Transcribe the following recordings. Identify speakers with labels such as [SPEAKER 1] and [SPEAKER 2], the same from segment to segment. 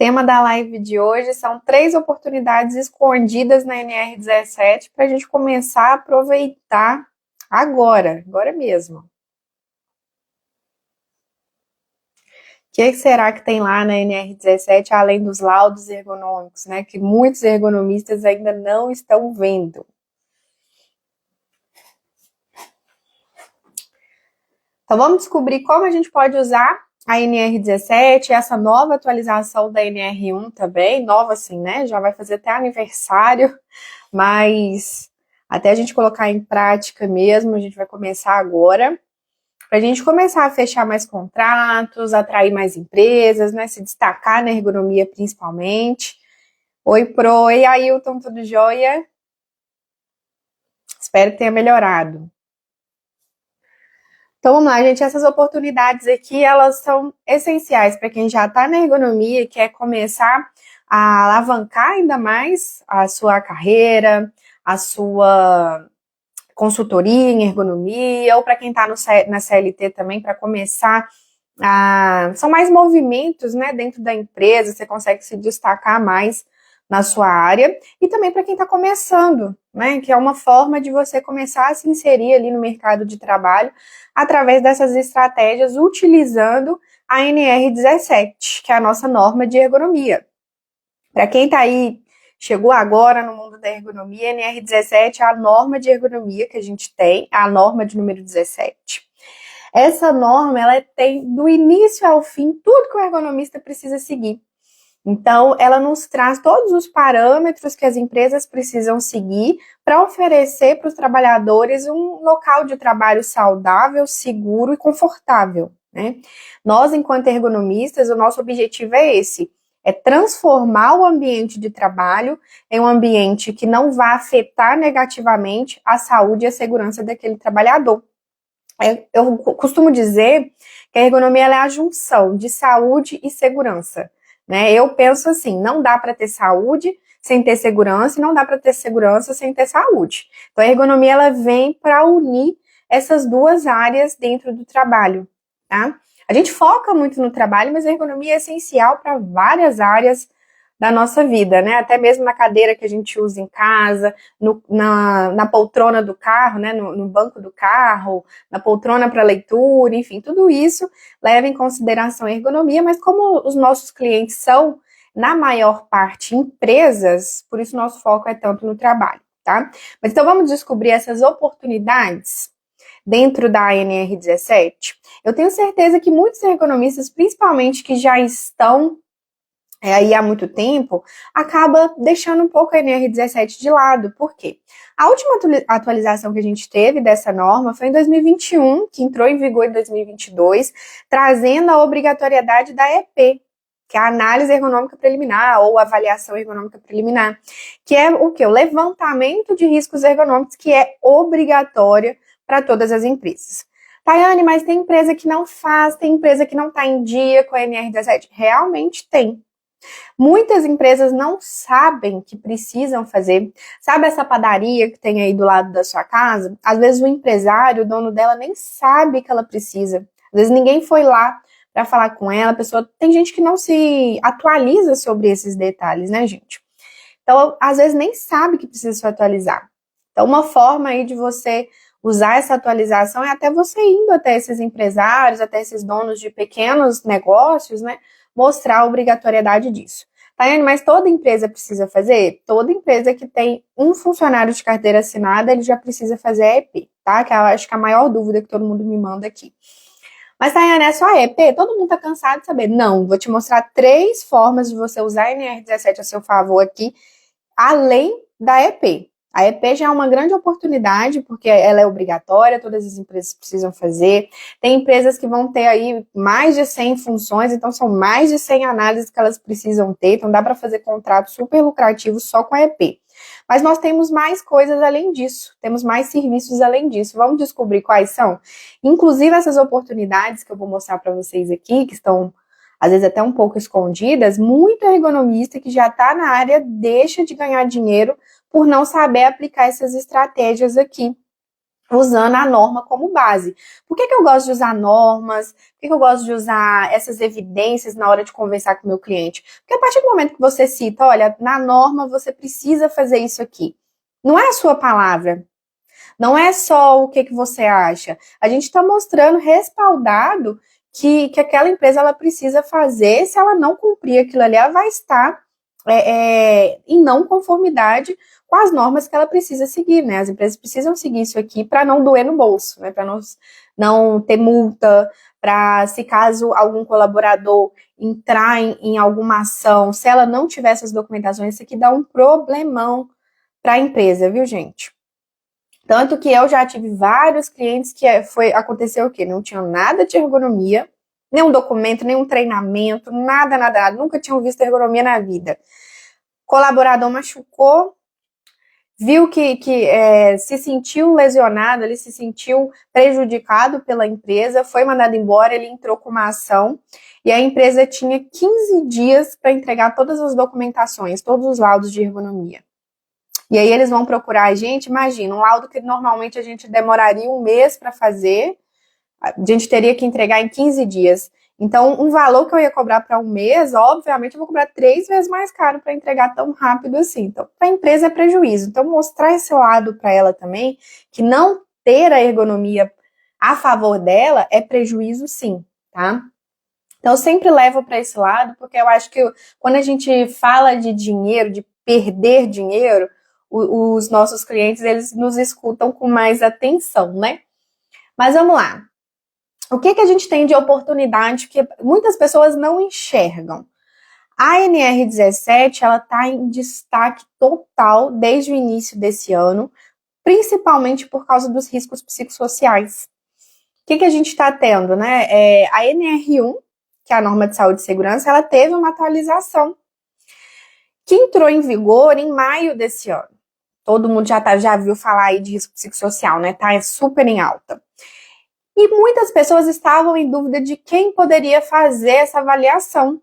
[SPEAKER 1] Tema da live de hoje são 3 oportunidades escondidas na NR17 para a gente começar a aproveitar agora mesmo. O que será que tem lá na NR17, além dos laudos ergonômicos, né? Que muitos ergonomistas ainda não estão vendo. Então vamos descobrir como a gente pode usar a NR17, essa nova atualização da NR1 também, nova assim, né? Já vai fazer até aniversário, mas até a gente colocar em prática mesmo, a gente vai começar agora, para a gente começar a fechar mais contratos, atrair mais empresas, né? Se destacar na ergonomia principalmente. Oi, Pro, e Ailton, tudo jóia? Espero que tenha melhorado. Então vamos lá, gente, essas oportunidades aqui, elas são essenciais para quem já está na ergonomia e quer começar a alavancar ainda mais a sua carreira, a sua consultoria em ergonomia, ou para quem está na CLT também, para começar a... São mais movimentos, né, dentro da empresa, você consegue se destacar mais na sua área, e também para quem está começando, né, que é uma forma de você começar a se inserir ali no mercado de trabalho através dessas estratégias, utilizando a NR17, que é a nossa norma de ergonomia. Para quem está aí, chegou agora no mundo da ergonomia, a NR17 é a norma de ergonomia que a gente tem, a norma de número 17. Essa norma, ela tem do início ao fim tudo que o ergonomista precisa seguir. Então, ela nos traz todos os parâmetros que as empresas precisam seguir para oferecer para os trabalhadores um local de trabalho saudável, seguro e confortável, né? Nós, enquanto ergonomistas, o nosso objetivo é esse, é transformar o ambiente de trabalho em um ambiente que não vá afetar negativamente a saúde e a segurança daquele trabalhador. Eu costumo dizer que a ergonomia é a junção de saúde e segurança. Né? Eu penso assim, não dá para ter saúde sem ter segurança e não dá para ter segurança sem ter saúde. Então a ergonomia ela vem para unir essas duas áreas dentro do trabalho, tá? A gente foca muito no trabalho, mas a ergonomia é essencial para várias áreas da nossa vida, né? Até mesmo na cadeira que a gente usa em casa, na poltrona do carro, né? No banco do carro, na poltrona para leitura, enfim, tudo isso leva em consideração a ergonomia, mas como os nossos clientes são, na maior parte, empresas, por isso nosso foco é tanto no trabalho, tá? Mas então vamos descobrir essas oportunidades dentro da NR17? Eu tenho certeza que muitos ergonomistas, principalmente que já estão aí há muito tempo, acaba deixando um pouco a NR17 de lado. Por quê? A última atualização que a gente teve dessa norma foi em 2021, que entrou em vigor em 2022, trazendo a obrigatoriedade da EP, que é a análise ergonômica preliminar ou avaliação ergonômica preliminar, que é o quê? O levantamento de riscos ergonômicos, que é obrigatória para todas as empresas. Tayane, mas tem empresa que não faz, tem empresa que não está em dia com a NR17? Realmente tem. Muitas empresas não sabem que precisam fazer. Sabe essa padaria que tem aí do lado da sua casa? Às vezes o empresário, o dono dela, nem sabe que ela precisa. Às vezes ninguém foi lá para falar com ela. A pessoa... Tem gente que não se atualiza sobre esses detalhes, né, gente? Então, às vezes nem sabe que precisa se atualizar. Então, uma forma aí de você usar essa atualização é até você indo até esses empresários, até esses donos de pequenos negócios, né? Mostrar a obrigatoriedade disso. Tayane, mas toda empresa precisa fazer? Toda empresa que tem um funcionário de carteira assinada, ele já precisa fazer a EP, tá? Que eu acho que é a maior dúvida que todo mundo me manda aqui. Mas, Tayane, é só a EP? Todo mundo tá cansado de saber. Não, vou te mostrar 3 formas de você usar a NR17 a seu favor aqui, além da EP. A EP já é uma grande oportunidade, porque ela é obrigatória, todas as empresas precisam fazer. Tem empresas que vão ter aí mais de 100 funções, então são mais de 100 análises que elas precisam ter, então dá para fazer contratos super lucrativos só com a EP. Mas nós temos mais coisas além disso, temos mais serviços além disso. Vamos descobrir quais são? Inclusive essas oportunidades que eu vou mostrar para vocês aqui, que estão às vezes até um pouco escondidas, muito ergonomista que já está na área deixa de ganhar dinheiro por não saber aplicar essas estratégias aqui. usando a norma como base. Por que eu gosto de usar normas? Por que eu gosto de usar essas evidências na hora de conversar com o meu cliente? Porque a partir do momento que você cita, olha, na norma você precisa fazer isso aqui. Não é a sua palavra. Não é só o que você acha. A gente está mostrando respaldado que aquela empresa ela precisa fazer. Se ela não cumprir aquilo ali, ela vai estar em não conformidade com as normas que ela precisa seguir, né? As empresas precisam seguir isso aqui para não doer no bolso, né? Para não ter multa, para se caso algum colaborador entrar em alguma ação, se ela não tiver essas documentações, isso aqui dá um problemão para a empresa, viu, gente? Tanto que eu já tive vários clientes que aconteceu o quê? Não tinham nada de ergonomia, nenhum documento, nenhum treinamento, nada, nunca tinham visto ergonomia na vida. Colaborador machucou, viu que se sentiu lesionado, ele se sentiu prejudicado pela empresa, foi mandado embora, ele entrou com uma ação e a empresa tinha 15 dias para entregar todas as documentações, todos os laudos de ergonomia. E aí eles vão procurar a gente, imagina, um laudo que normalmente a gente demoraria um mês para fazer, a gente teria que entregar em 15 dias. Então, um valor que eu ia cobrar para um mês, obviamente eu vou cobrar 3 vezes mais caro para entregar tão rápido assim. Então, para a empresa é prejuízo. Então, mostrar esse lado para ela também, que não ter a ergonomia a favor dela é prejuízo sim, tá? Então, eu sempre levo para esse lado, porque eu acho que quando a gente fala de dinheiro, de perder dinheiro, os nossos clientes, eles nos escutam com mais atenção, né? Mas vamos lá. O que a gente tem de oportunidade que muitas pessoas não enxergam? A NR17, ela está em destaque total desde o início desse ano, principalmente por causa dos riscos psicossociais. O que a gente está tendo, né? A NR1, que é a norma de saúde e segurança, ela teve uma atualização que entrou em vigor em maio desse ano. Todo mundo já viu falar aí de risco psicossocial, né? Tá super em alta. E muitas pessoas estavam em dúvida de quem poderia fazer essa avaliação.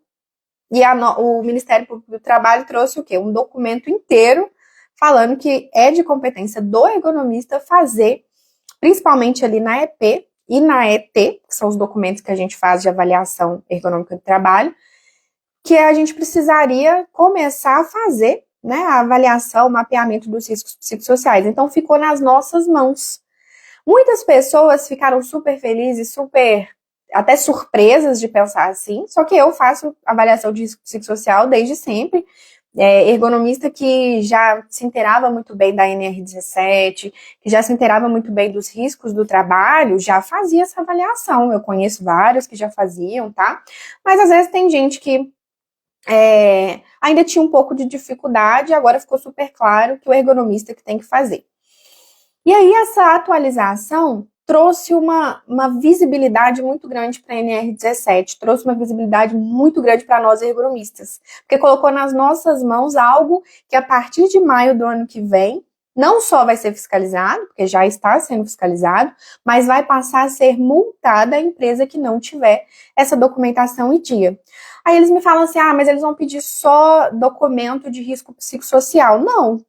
[SPEAKER 1] E o Ministério Público do Trabalho trouxe o quê? Um documento inteiro falando que é de competência do ergonomista fazer, principalmente ali na EP e na ET, que são os documentos que a gente faz de avaliação ergonômica do trabalho, que a gente precisaria começar a fazer, né, a avaliação, o mapeamento dos riscos psicossociais. Então, ficou nas nossas mãos. Muitas pessoas ficaram super felizes, super até surpresas de pensar assim, só que eu faço avaliação de risco psicossocial desde sempre, ergonomista que já se inteirava muito bem da NR17, que já se inteirava muito bem dos riscos do trabalho, já fazia essa avaliação. Eu conheço vários que já faziam, tá? Mas às vezes tem gente que ainda tinha um pouco de dificuldade, agora ficou super claro que o ergonomista que tem que fazer. E aí essa atualização trouxe uma visibilidade muito grande para a NR17, trouxe uma visibilidade muito grande para nós ergonomistas, porque colocou nas nossas mãos algo que a partir de maio do ano que vem, não só vai ser fiscalizado, porque já está sendo fiscalizado, mas vai passar a ser multada a empresa que não tiver essa documentação em dia. Aí eles me falam assim, mas eles vão pedir só documento de risco psicossocial. Não,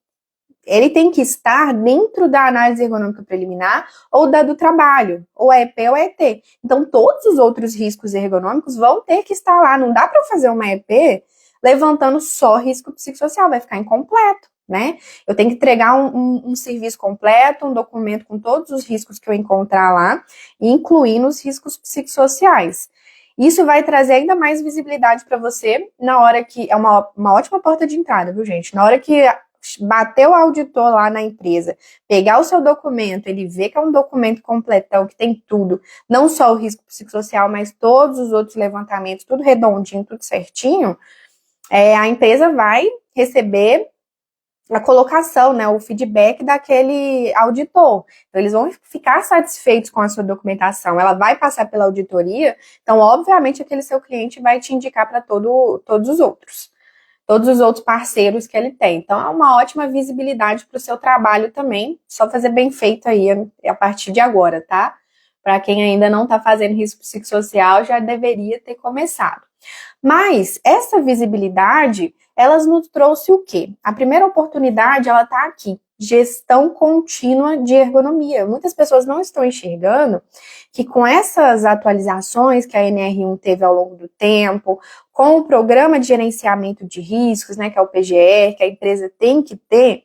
[SPEAKER 1] ele tem que estar dentro da análise ergonômica preliminar ou da do trabalho, ou EP ou ET. Então, todos os outros riscos ergonômicos vão ter que estar lá. Não dá para fazer uma EP levantando só risco psicossocial, vai ficar incompleto, né? Eu tenho que entregar um serviço completo, um documento com todos os riscos que eu encontrar lá, incluindo os riscos psicossociais. Isso vai trazer ainda mais visibilidade para você na hora que... É uma ótima porta de entrada, viu, gente? Na hora que bater o auditor lá na empresa, pegar o seu documento, ele vê que é um documento completão, que tem tudo, não só o risco psicossocial, mas todos os outros levantamentos, tudo redondinho, tudo certinho, a empresa vai receber a colocação, né, o feedback daquele auditor. Então, eles vão ficar satisfeitos com a sua documentação. Ela vai passar pela auditoria, então, obviamente, aquele seu cliente vai te indicar para todos os outros parceiros que ele tem. Então, é uma ótima visibilidade para o seu trabalho também, só fazer bem feito aí a partir de agora, tá? Para quem ainda não está fazendo risco psicossocial, já deveria ter começado. Mas essa visibilidade, elas nos trouxe o quê? A primeira oportunidade, ela está aqui, gestão contínua de ergonomia. Muitas pessoas não estão enxergando que com essas atualizações que a NR1 teve ao longo do tempo, com o programa de gerenciamento de riscos, né, que é o PGR, que a empresa tem que ter,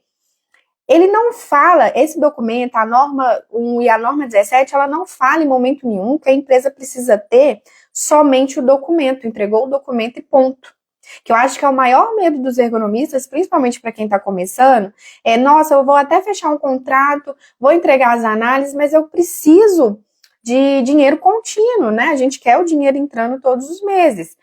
[SPEAKER 1] ele não fala, esse documento, a norma 1 e a norma 17, ela não fala em momento nenhum que a empresa precisa ter somente o documento, entregou o documento e ponto. Que eu acho que é o maior medo dos ergonomistas, principalmente para quem está começando, é, nossa, eu vou até fechar um contrato, vou entregar as análises, mas eu preciso de dinheiro contínuo, né? A gente quer o dinheiro entrando todos os meses.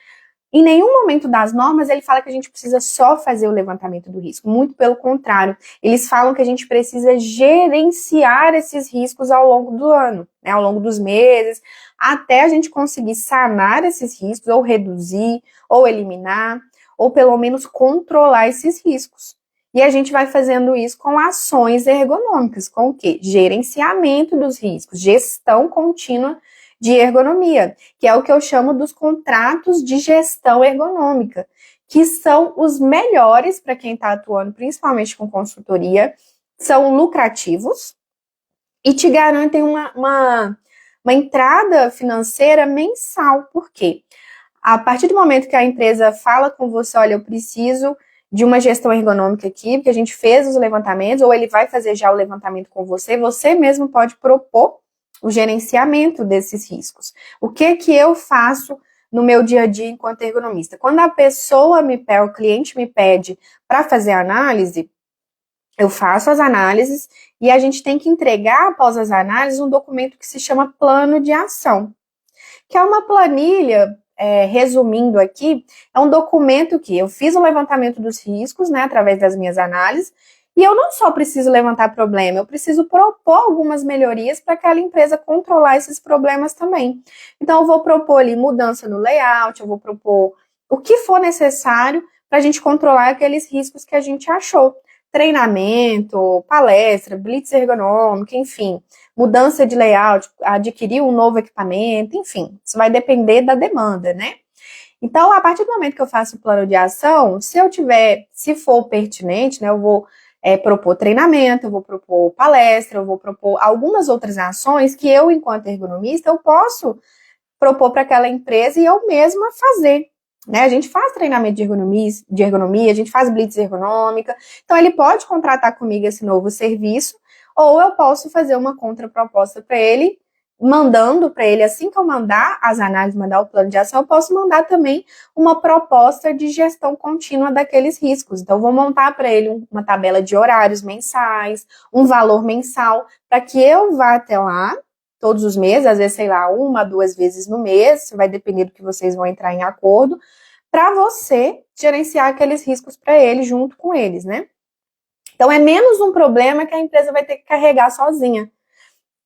[SPEAKER 1] Em nenhum momento das normas ele fala que a gente precisa só fazer o levantamento do risco. Muito pelo contrário, eles falam que a gente precisa gerenciar esses riscos ao longo do ano, né, ao longo dos meses, até a gente conseguir sanar esses riscos, ou reduzir, ou eliminar, ou pelo menos controlar esses riscos. E a gente vai fazendo isso com ações ergonômicas, com o quê? Gerenciamento dos riscos, gestão contínua de ergonomia, que é o que eu chamo dos contratos de gestão ergonômica, que são os melhores para quem está atuando, principalmente com consultoria, são lucrativos e te garantem uma entrada financeira mensal. Por quê? A partir do momento que a empresa fala com você, olha, eu preciso de uma gestão ergonômica aqui, porque a gente fez os levantamentos, ou ele vai fazer já o levantamento com você, você mesmo pode propor o gerenciamento desses riscos. O que eu faço no meu dia a dia enquanto ergonomista? Quando a pessoa me pede, o cliente me pede para fazer análise, eu faço as análises e a gente tem que entregar após as análises um documento que se chama plano de ação, que é uma planilha, resumindo aqui, é um documento que eu fiz o levantamento dos riscos, né, através das minhas análises. E eu não só preciso levantar problema, eu preciso propor algumas melhorias para aquela empresa controlar esses problemas também. Então, eu vou propor ali mudança no layout, eu vou propor o que for necessário para a gente controlar aqueles riscos que a gente achou. Treinamento, palestra, blitz ergonômica, enfim, mudança de layout, adquirir um novo equipamento, enfim, isso vai depender da demanda, né? Então, a partir do momento que eu faço o plano de ação, se for pertinente, né, eu vou propor treinamento, eu vou propor palestra, eu vou propor algumas outras ações que eu, enquanto ergonomista, eu posso propor para aquela empresa e eu mesma fazer. Né? A gente faz treinamento de ergonomia, a gente faz blitz ergonômica, então ele pode contratar comigo esse novo serviço, ou eu posso fazer uma contraproposta para ele, mandando para ele, assim que eu mandar as análises, mandar o plano de ação, eu posso mandar também uma proposta de gestão contínua daqueles riscos. Então, eu vou montar para ele uma tabela de horários mensais, um valor mensal, para que eu vá até lá todos os meses, às vezes, sei lá, 1, 2 vezes no mês, vai depender do que vocês vão entrar em acordo, para você gerenciar aqueles riscos para ele, junto com eles, né? Então, é menos um problema que a empresa vai ter que carregar sozinha.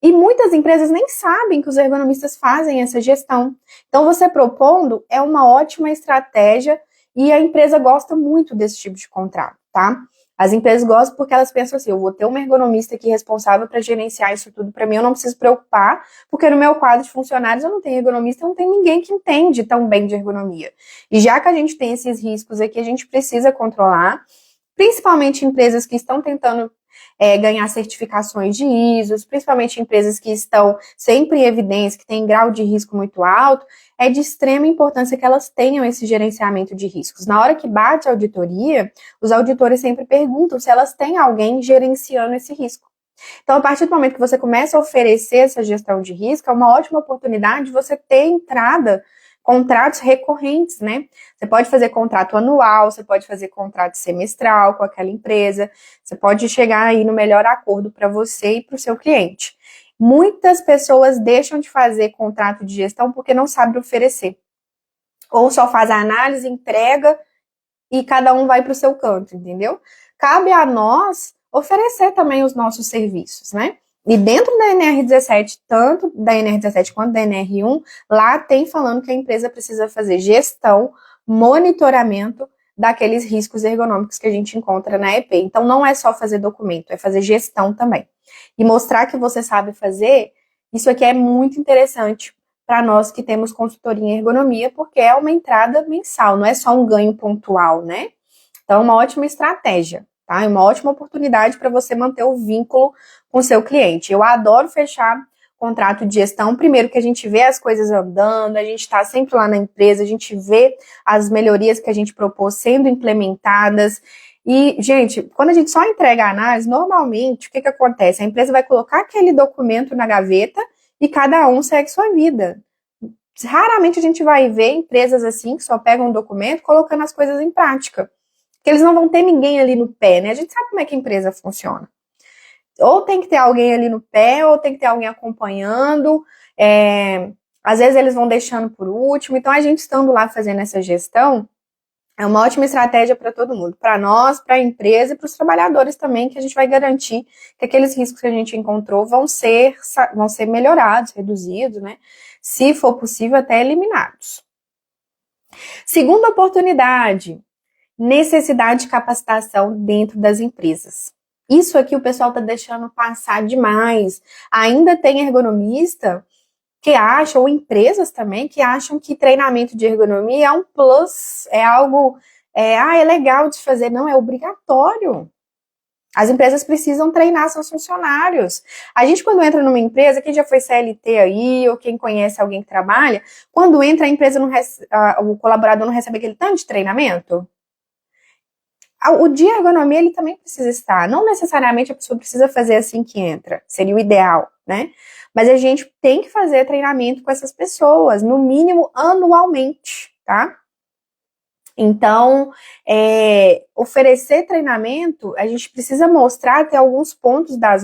[SPEAKER 1] E muitas empresas nem sabem que os ergonomistas fazem essa gestão. Então, você propondo é uma ótima estratégia e a empresa gosta muito desse tipo de contrato, tá? As empresas gostam porque elas pensam assim, eu vou ter uma ergonomista aqui responsável para gerenciar isso tudo para mim, eu não preciso preocupar, porque no meu quadro de funcionários eu não tenho ergonomista, eu não tenho ninguém que entende tão bem de ergonomia. E já que a gente tem esses riscos aqui, a gente precisa controlar, principalmente empresas que estão tentando ganhar certificações de ISO, principalmente empresas que estão sempre em evidência, que têm grau de risco muito alto, é de extrema importância que elas tenham esse gerenciamento de riscos. Na hora que bate a auditoria, os auditores sempre perguntam se elas têm alguém gerenciando esse risco. Então, a partir do momento que você começa a oferecer essa gestão de risco, é uma ótima oportunidade de você ter entrada contratos recorrentes, né? Você pode fazer contrato anual, você pode fazer contrato semestral com aquela empresa, você pode chegar aí no melhor acordo para você e para o seu cliente. Muitas pessoas deixam de fazer contrato de gestão porque não sabem oferecer. Ou só faz a análise, entrega e cada um vai para o seu canto, entendeu? Cabe a nós oferecer também os nossos serviços, né? E dentro da NR17, tanto da NR17 quanto da NR1, lá tem falando que a empresa precisa fazer gestão, monitoramento daqueles riscos ergonômicos que a gente encontra na EP. Então, não é só fazer documento, é fazer gestão também. E mostrar que você sabe fazer, isso aqui é muito interessante para nós que temos consultoria em ergonomia, porque é uma entrada mensal, não é só um ganho pontual, né? Então, é uma ótima estratégia. tá? É uma ótima oportunidade para você manter o vínculo com o seu cliente. Eu adoro fechar contrato de gestão, primeiro que a gente vê as coisas andando, a gente está sempre lá na empresa, a gente vê as melhorias que a gente propôs sendo implementadas. E, gente, quando a gente só entrega a análise, normalmente, o que acontece? A empresa vai colocar aquele documento na gaveta e cada um segue sua vida. Raramente a gente vai ver empresas assim, que só pegam um documento colocando as coisas em prática. Porque eles não vão ter ninguém ali no pé, né? A gente sabe como é que a empresa funciona. Ou tem que ter alguém ali no pé, ou tem que ter alguém acompanhando. Às vezes eles vão deixando por último. Então, a gente estando lá fazendo essa gestão, é uma ótima estratégia para todo mundo. Para nós, para a empresa e para os trabalhadores também, que a gente vai garantir que aqueles riscos que a gente encontrou vão ser melhorados, reduzidos, né? Se for possível, até eliminados. Segunda oportunidade, necessidade de capacitação dentro das empresas. Isso aqui o pessoal está deixando passar demais. Ainda tem ergonomista que acham, ou empresas também, que acham que treinamento de ergonomia é um plus, é algo, é legal de fazer. Não, é obrigatório. As empresas precisam treinar seus funcionários. A gente, quando entra numa empresa, quem já foi CLT aí, ou quem conhece alguém que trabalha, quando entra a empresa, o colaborador não recebe aquele tanto de treinamento. O de ergonomia, ele também precisa estar. Não necessariamente a pessoa precisa fazer assim que entra. Seria o ideal, né? Mas a gente tem que fazer treinamento com essas pessoas, no mínimo anualmente, tá? Então, oferecer treinamento, a gente precisa mostrar até alguns pontos da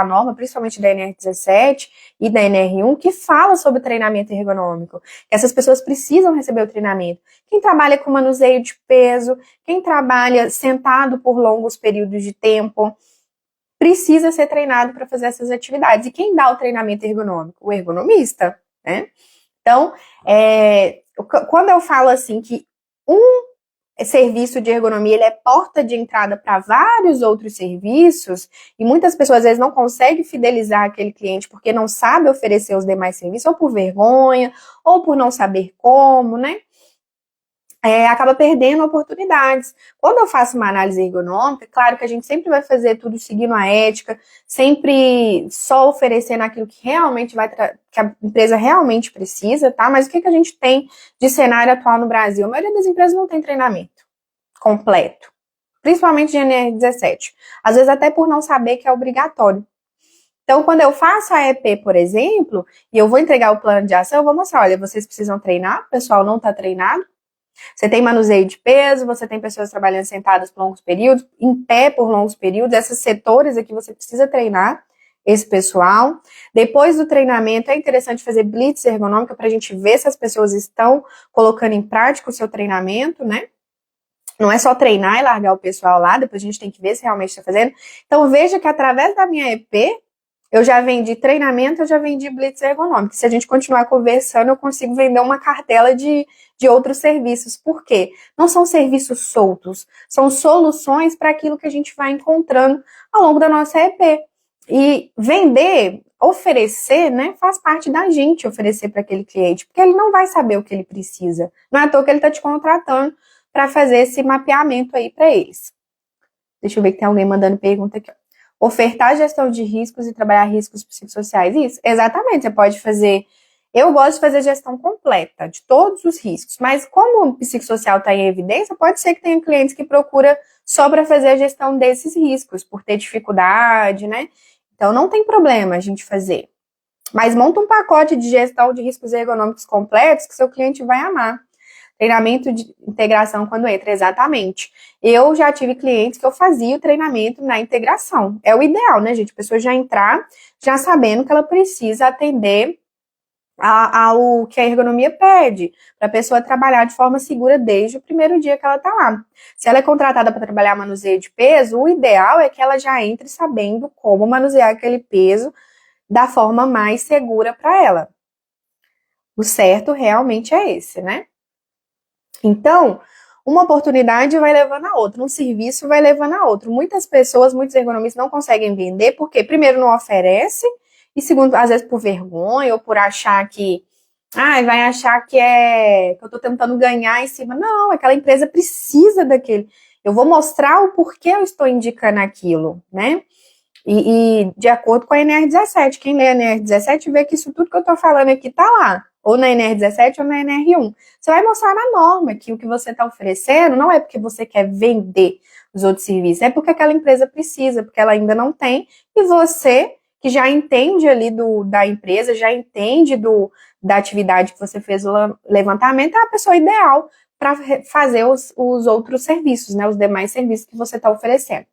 [SPEAKER 1] norma, principalmente da NR17 e da NR1, que fala sobre treinamento ergonômico. Essas pessoas precisam receber o treinamento. Quem trabalha com manuseio de peso, quem trabalha sentado por longos períodos de tempo, precisa ser treinado para fazer essas atividades. E quem dá o treinamento ergonômico? O ergonomista, né? Então, quando eu falo assim que um serviço de ergonomia ele é porta de entrada para vários outros serviços, e muitas pessoas às vezes não conseguem fidelizar aquele cliente porque não sabe oferecer os demais serviços, ou por vergonha, ou por não saber como, né? Acaba perdendo oportunidades. Quando eu faço uma análise ergonômica, claro que a gente sempre vai fazer tudo seguindo a ética, sempre só oferecendo aquilo que realmente que a empresa realmente precisa, tá? Mas o que a gente tem de cenário atual no Brasil? A maioria das empresas não tem treinamento completo, principalmente de NR17. Às vezes até por não saber que é obrigatório. Então, quando eu faço a EP, por exemplo, e eu vou entregar o plano de ação, eu vou mostrar, olha, vocês precisam treinar, o pessoal não está treinado. Você tem manuseio de peso, você tem pessoas trabalhando sentadas por longos períodos, em pé por longos períodos, esses setores aqui você precisa treinar esse pessoal. Depois do treinamento, é interessante fazer blitz ergonômica para a gente ver se as pessoas estão colocando em prática o seu treinamento, né? Não é só treinar e largar o pessoal lá, depois a gente tem que ver se realmente está fazendo. Então, veja que através da minha EP, eu já vendi treinamento, eu já vendi blitz ergonômico. Se a gente continuar conversando, eu consigo vender uma cartela de outros serviços. Por quê? Não são serviços soltos, são soluções para aquilo que a gente vai encontrando ao longo da nossa EP. E vender, oferecer, né, faz parte da gente oferecer para aquele cliente, porque ele não vai saber o que ele precisa. Não é à toa que ele está te contratando para fazer esse mapeamento aí para eles. Deixa eu ver que tem alguém mandando pergunta aqui, ó. Ofertar gestão de riscos e trabalhar riscos psicossociais. Isso, exatamente, você pode fazer. Eu gosto de fazer gestão completa de todos os riscos, mas como o psicossocial está em evidência, pode ser que tenha clientes que procuram só para fazer a gestão desses riscos, por ter dificuldade, né? Então não tem problema a gente fazer. Mas monta um pacote de gestão de riscos ergonômicos completos que seu cliente vai amar. Treinamento de integração quando entra, exatamente. Eu já tive clientes que eu fazia o treinamento na integração. É o ideal, né, gente? A pessoa já entrar, já sabendo que ela precisa atender ao que a ergonomia pede, para a pessoa trabalhar de forma segura desde o primeiro dia que ela está lá. Se ela é contratada para trabalhar manuseio de peso, o ideal é que ela já entre sabendo como manusear aquele peso da forma mais segura para ela. O certo realmente é esse, né? Então, uma oportunidade vai levando a outra, um serviço vai levando a outro. Muitas pessoas, muitos ergonomistas não conseguem vender porque, primeiro, não oferece, e segundo, às vezes por vergonha ou por achar que, vai achar que eu estou tentando ganhar em cima. Não, aquela empresa precisa daquele. Eu vou mostrar o porquê eu estou indicando aquilo, né? E de acordo com a NR17, quem lê a NR17 vê que isso tudo que eu estou falando aqui está lá, ou na NR17 ou na NR1. Você vai mostrar na norma que o que você está oferecendo não é porque você quer vender os outros serviços, é porque aquela empresa precisa, porque ela ainda não tem, e você, que já entende ali da empresa, já entende da atividade que você fez o levantamento, é a pessoa ideal para fazer os outros serviços, né, os demais serviços que você está oferecendo.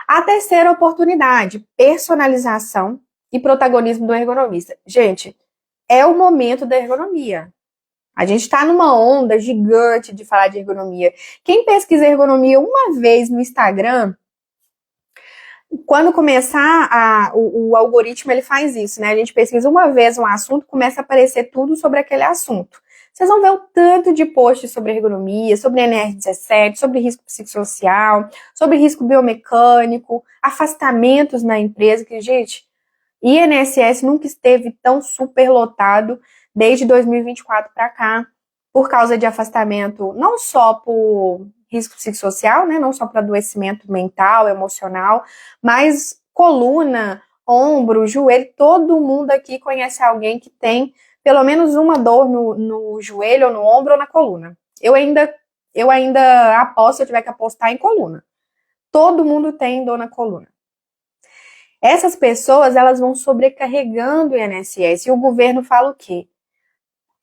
[SPEAKER 1] A terceira oportunidade, personalização e protagonismo do ergonomista. Gente, é o momento da ergonomia. A gente está numa onda gigante de falar de ergonomia. Quem pesquisa ergonomia uma vez no Instagram, quando começar o algoritmo, ele faz isso, né? A gente pesquisa uma vez um assunto, começa a aparecer tudo sobre aquele assunto. Vocês vão ver o tanto de posts sobre ergonomia, sobre NR17, sobre risco psicossocial, sobre risco biomecânico, afastamentos na empresa, que, gente, INSS nunca esteve tão superlotado desde 2024 para cá, por causa de afastamento, não só por risco psicossocial, né, não só para adoecimento mental, emocional, mas coluna, ombro, joelho, todo mundo aqui conhece alguém que tem pelo menos uma dor no joelho, ou no ombro, ou na coluna. Eu ainda aposto, se eu tiver que apostar, em coluna. Todo mundo tem dor na coluna. Essas pessoas, elas vão sobrecarregando o INSS. E o governo fala o quê?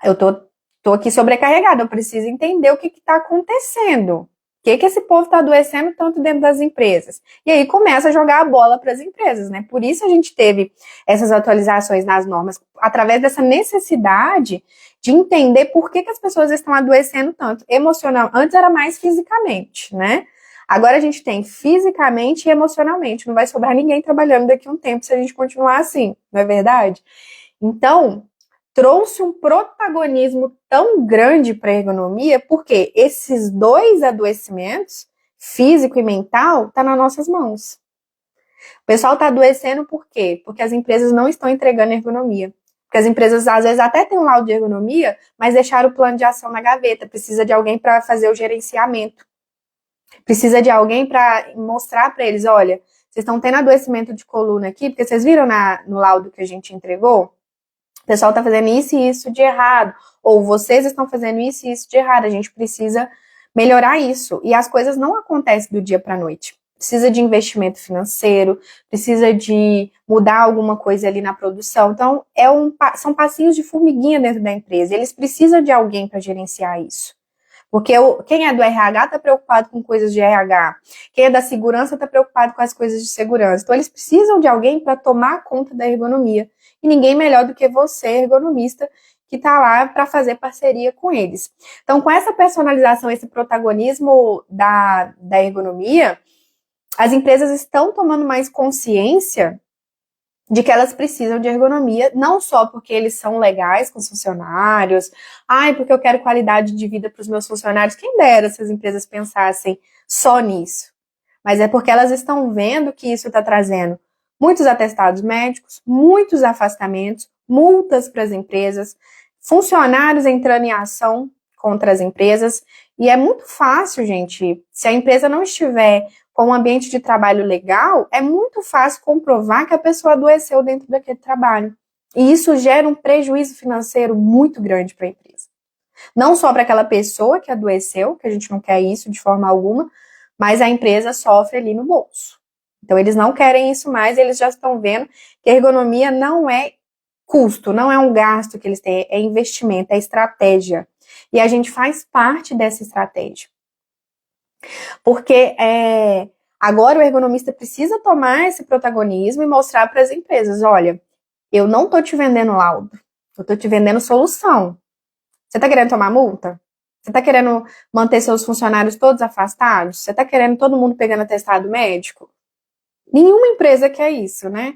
[SPEAKER 1] Eu tô aqui sobrecarregado, eu preciso entender o que está acontecendo. Que esse povo está adoecendo tanto dentro das empresas? E aí começa a jogar a bola para as empresas, né? Por isso a gente teve essas atualizações nas normas, através dessa necessidade de entender por que as pessoas estão adoecendo tanto. Emocional, antes era mais fisicamente, né? Agora a gente tem fisicamente e emocionalmente. Não vai sobrar ninguém trabalhando daqui a um tempo se a gente continuar assim, não é verdade? Então, trouxe um protagonismo tão grande para a ergonomia, porque esses dois adoecimentos, físico e mental, tá nas nossas mãos. O pessoal está adoecendo por quê? Porque as empresas não estão entregando ergonomia. Porque as empresas, às vezes, até têm um laudo de ergonomia, mas deixaram o plano de ação na gaveta. Precisa de alguém para fazer o gerenciamento. Precisa de alguém para mostrar para eles, olha, vocês estão tendo adoecimento de coluna aqui, porque vocês viram no laudo que a gente entregou? O pessoal está fazendo isso e isso de errado, ou vocês estão fazendo isso e isso de errado, a gente precisa melhorar isso. E as coisas não acontecem do dia para a noite. Precisa de investimento financeiro, precisa de mudar alguma coisa ali na produção. Então, são passinhos de formiguinha dentro da empresa. Eles precisam de alguém para gerenciar isso. Porque quem é do RH está preocupado com coisas de RH. Quem é da segurança está preocupado com as coisas de segurança. Então, eles precisam de alguém para tomar conta da ergonomia. E ninguém melhor do que você, ergonomista, que está lá para fazer parceria com eles. Então, com essa personalização, esse protagonismo da ergonomia, as empresas estão tomando mais consciência de que elas precisam de ergonomia, não só porque eles são legais com os funcionários, porque eu quero qualidade de vida para os meus funcionários, quem dera se as empresas pensassem só nisso, mas é porque elas estão vendo que isso está trazendo muitos atestados médicos, muitos afastamentos, multas para as empresas, funcionários entrando em ação contra as empresas, e é muito fácil, gente, se a empresa não estiver com um ambiente de trabalho legal, é muito fácil comprovar que a pessoa adoeceu dentro daquele trabalho. E isso gera um prejuízo financeiro muito grande para a empresa. Não só para aquela pessoa que adoeceu, que a gente não quer isso de forma alguma, mas a empresa sofre ali no bolso. Então, eles não querem isso mais, eles já estão vendo que a ergonomia não é custo, não é um gasto que eles têm, é investimento, é estratégia. E a gente faz parte dessa estratégia. Porque agora o ergonomista precisa tomar esse protagonismo e mostrar para as empresas, olha, eu não estou te vendendo laudo, eu estou te vendendo solução. Você está querendo tomar multa? Você está querendo manter seus funcionários todos afastados? Você está querendo todo mundo pegando atestado médico? Nenhuma empresa quer isso, né?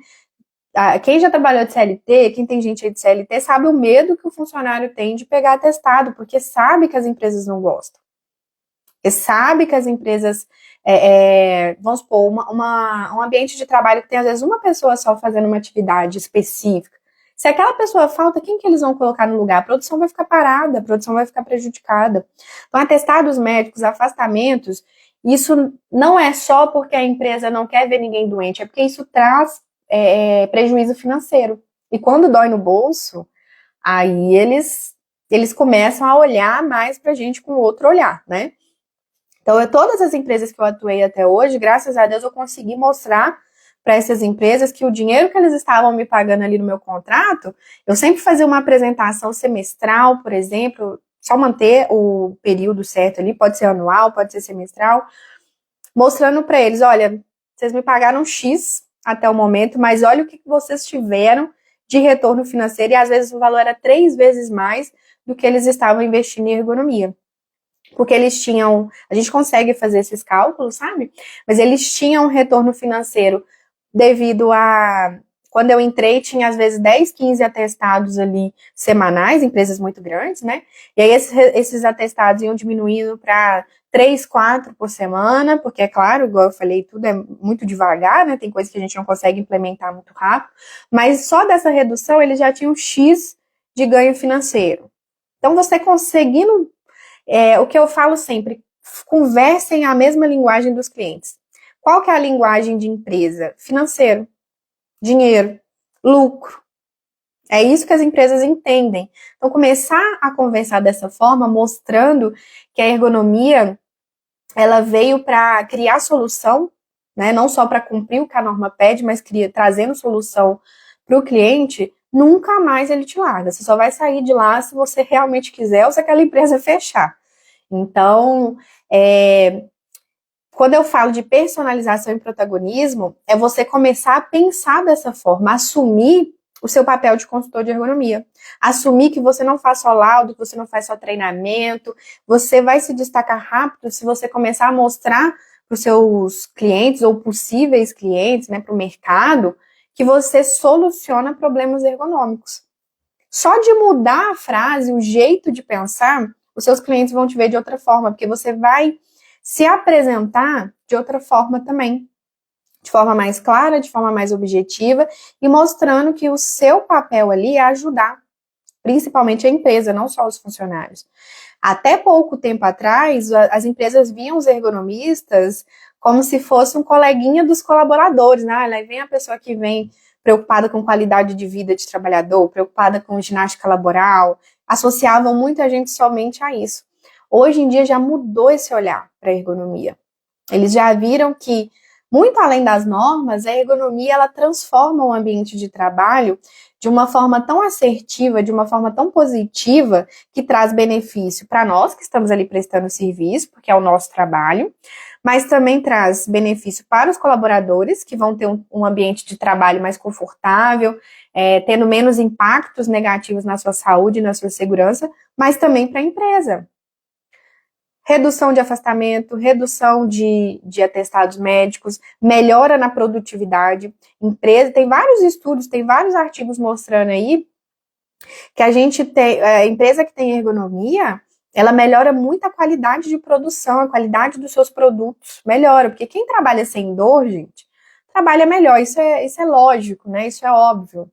[SPEAKER 1] Quem já trabalhou de CLT, quem tem gente aí de CLT, sabe o medo que o funcionário tem de pegar atestado, porque sabe que as empresas não gostam. Porque sabe que as empresas, vamos supor, um ambiente de trabalho que tem às vezes uma pessoa só fazendo uma atividade específica. Se aquela pessoa falta, quem que eles vão colocar no lugar? A produção vai ficar parada, a produção vai ficar prejudicada. Então, atestados médicos, afastamentos, Isso não é só porque a empresa não quer ver ninguém doente, é porque isso traz prejuízo financeiro. E quando dói no bolso, aí eles começam a olhar mais pra gente com outro olhar, né? Então, todas as empresas que eu atuei até hoje, graças a Deus, eu consegui mostrar para essas empresas que o dinheiro que eles estavam me pagando ali no meu contrato, eu sempre fazia uma apresentação semestral, por exemplo, só manter o período certo ali, pode ser anual, pode ser semestral, mostrando para eles, olha, vocês me pagaram X até o momento, mas olha o que vocês tiveram de retorno financeiro, e às vezes o valor era 3 vezes mais do que eles estavam investindo em ergonomia. Porque eles tinham, a gente consegue fazer esses cálculos, sabe? Mas eles tinham um retorno financeiro devido a, quando eu entrei, tinha às vezes 10, 15 atestados ali semanais, empresas muito grandes, né? E aí esses atestados iam diminuindo para 3, 4 por semana, porque é claro, igual eu falei, tudo é muito devagar, né? Tem coisas que a gente não consegue implementar muito rápido, mas só dessa redução eles já tinham X de ganho financeiro. Então, você conseguindo, o que eu falo sempre, conversem a mesma linguagem dos clientes. Qual que é a linguagem de empresa? Financeiro, dinheiro, lucro. É isso que as empresas entendem. Então, começar a conversar dessa forma, mostrando que a ergonomia, ela veio para criar solução, né? Não só para cumprir o que a norma pede, mas trazendo solução para o cliente, nunca mais ele te larga. Você só vai sair de lá se você realmente quiser ou se aquela empresa fechar. Então, quando eu falo de personalização e protagonismo, é você começar a pensar dessa forma, assumir o seu papel de consultor de ergonomia. Assumir que você não faz só laudo, que você não faz só treinamento, você vai se destacar rápido se você começar a mostrar para os seus clientes ou possíveis clientes, né, para o mercado, que você soluciona problemas ergonômicos. Só de mudar a frase, o jeito de pensar, os seus clientes vão te ver de outra forma, porque você vai se apresentar de outra forma também, de forma mais clara, de forma mais objetiva e mostrando que o seu papel ali é ajudar, principalmente a empresa, não só os funcionários. Até pouco tempo atrás, as empresas viam os ergonomistas como se fosse um coleguinha dos colaboradores, né? Aí vem a pessoa que vem preocupada com qualidade de vida de trabalhador, preocupada com ginástica laboral, associavam muita gente somente a isso. Hoje em dia já mudou esse olhar para a ergonomia. Eles já viram que, muito além das normas, a ergonomia ela transforma o ambiente de trabalho de uma forma tão assertiva, de uma forma tão positiva, que traz benefício para nós que estamos ali prestando serviço, porque é o nosso trabalho, mas também traz benefício para os colaboradores, que vão ter um ambiente de trabalho mais confortável, tendo menos impactos negativos na sua saúde, na sua segurança, mas também para a empresa. Redução de afastamento, redução de atestados médicos, melhora na produtividade. Empresa, tem vários estudos, tem vários artigos mostrando aí que a gente tem, a empresa que tem ergonomia, ela melhora muito a qualidade de produção, a qualidade dos seus produtos, melhora, porque quem trabalha sem dor, gente, trabalha melhor, isso é lógico, né, isso é óbvio.